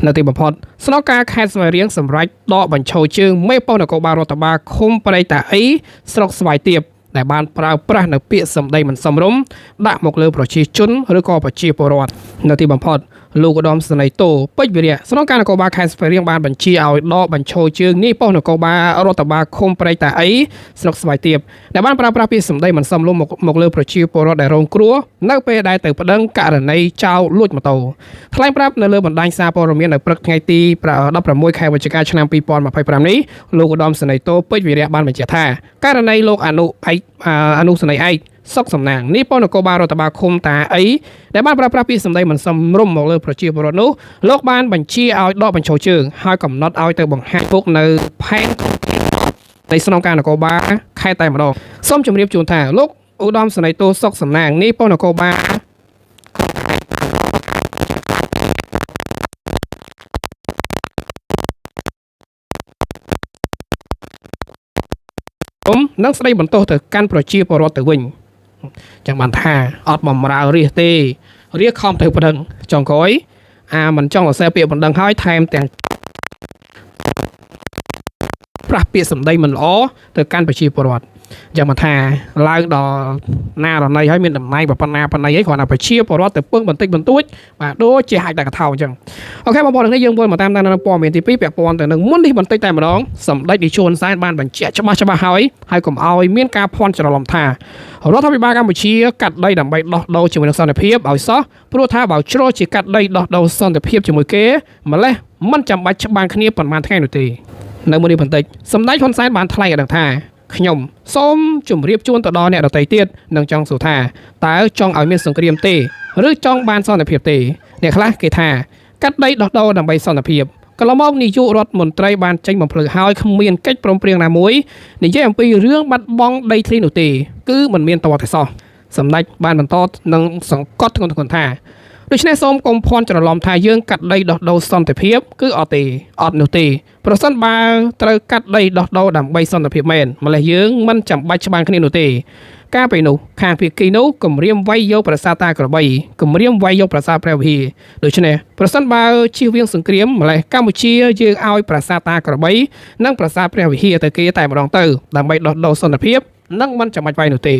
នៅទីបំផុតស្នងការខេត្តស្វាយរៀងសម្រេចដកបញ្ឈរជើងមេប៉ុស្តិ៍នគរបាលរដ្ឋបាលឃុំព្រៃតាអីស្រុកស្វាយទៀបដែលបានប្រើប្រាស់នៅពាក្យសម្ដីមិនសមរម្យដាក់មកលើប្រជាជនឬក៏ប្រជាពលរដ្ឋនៅទីបំផុតលោកឧត្តមសេនីយ៍តូពេជ្រវិរៈស្នងការនគរបាលខេត្តស្វាយរៀងបានបញ្ជាឲ្យដកបញ្ឈរជើងនេះប៉ុស្តិ៍នគរបាលរដ្ឋបាលឃុំព្រៃតាអីស្រុកស្វាយទៀបដែលបានប្រើប្រាស់ពាក្យសម្ដីមិនសមរម្យមកលើប្រជាពលរដ្ឋដែលរងគ្រោះនៅពេលដែលទៅប្តឹងករណីចោរលួចម៉ូតូថ្លែងប្រាប់នៅលើបណ្ដាញសារព័ត៌មាននៅព្រឹកថ្ងៃទី16ខែវិច្ឆិកាឆ្នាំ2025នេះលោកឧត្តមសេនីយ៍តូពេជ្រវិរៈបានបញ្ជាក់ថាករណីលោកអនុសេនីយ៍ឯកសុកសំណាងនេះប៉ុស្តិ៍នគរបាលរដ្ឋបាលឃុំតាអីដែលបានប្រើប្រាស់ពាក្យសម្ដីមិនសមរម្យមកលើប្រជាពលរដ្ឋនោះលោកបានបញ្ជាឲ្យដកបញ្ឈរជើងហើយកំណត់ឲ្យទៅបង្ហាញពុកនៅផែននៃស្នងការនគរបាលខេត្តតែម្ដងសូមជម្រាបជូនថាលោកឧត្តមសេនីយ៍តូសុកសំណាងនេះប៉ុស្តិ៍នគរបាលនឹងស្ដីបន្ទោសទៅកាន់ប្រជាពលរដ្ឋទៅវិញចឹងបានថាអត់បំរើរាជទេរាជខំទៅប្តឹងចុងក្រោយមិនចង់សរសេរពាក្យបណ្ដឹងហើយថែមទាំងប្រាស់ពាក្យសម្ដីមិនល្អទៅកាន់ប្រជាពលរដ្ឋចឹងមកថាឡើងដល់ណារណីហើយមានតំណែងប៉ុណ្ណាអីគ្រាន់តែប្រជាពលរដ្ឋទៅពឹងបន្តិចបន្តួចបាទដូចជាហាច់តែកថោអញ្ចឹងអូខេបងប្អូននេះយើងវិលមកតាមដាននៅព័ត៌មានទី2ពាក់ព័ន្ធទៅនឹងមុននេះបន្តិចតែម្ដងសម្ដេចនាយកហ៊ុនសែនបានបញ្ជាក់ច្បាស់ហើយកុំឲ្យមានការភ័ន្តច្រឡំថារដ្ឋាភិបាលកម្ពុជាកាត់ដីដើម្បីដោះដូរជាមួយនឹងសន្តិភាពឲ្យសោះព្រោះថាបើជ្រុលជាកាត់ដីដោះដូរសន្តិភាពជាមួយគេម្លេះមិនចាំបាច់ច្បាំងគ្នាប៉ុន្មានថ្ងៃនោះទេនៅមួយនេះបន្តិចសម្ដេចហ៊ុនសែនបានថ្លែងឲ្យដឹងថាខ្ញុំសូមជម្រាបជូនទៅដល់អ្នកដទៃទៀតនឹងចង់សួរថាតើចង់ឲ្យមានសង្គ្រាមទេឬចង់បានសន្តិភាពទេអ្នកខ្លះគេថាកាត់ដីដោះដូរដើម្បីសន្តិភាពកន្លងមកនាយករដ្ឋមន្ត្រីបានចេញបំភ្លឺហើយគ្មានកិច្ចព្រមព្រៀងណាមួយនិយាយអំពីរឿងបាត់បង់ដីធ្លីនោះទេគឺមិនមានតរទេសោះសម្ដេចបានបន្តនឹងសង្កត់ធ្ងន់ធ្ងរថាដូច្នេះសូមកុំភ័ន្តច្រឡំថាយើងកាត់ដីដោះដូរសន្តិភាពគឺអត់នោះទេប្រសិនបើត្រូវកាត់ដីដោះដូរដើម្បីសន្តិភាពមែនម្លេះយើងមិនចាំបាច់ច្បាំងគ្នានោះទេកាលពេលនោះខាងភាគីនោះគម្រាមវាយយកប្រាសាទតាក្របីគម្រាមវាយយកប្រាសាទព្រះវិហារដូច្នេះប្រសិនបើជៀសវាងសង្គ្រាមម្លេះកម្ពុជាយើងឲ្យប្រាសាទតាក្របីនិងប្រាសាទព្រះវិហារទៅគេតែម្ដងទៅដើម្បីដោះដូរសន្តិភាពនឹងមិនចាំបាច់វាយនោះទេ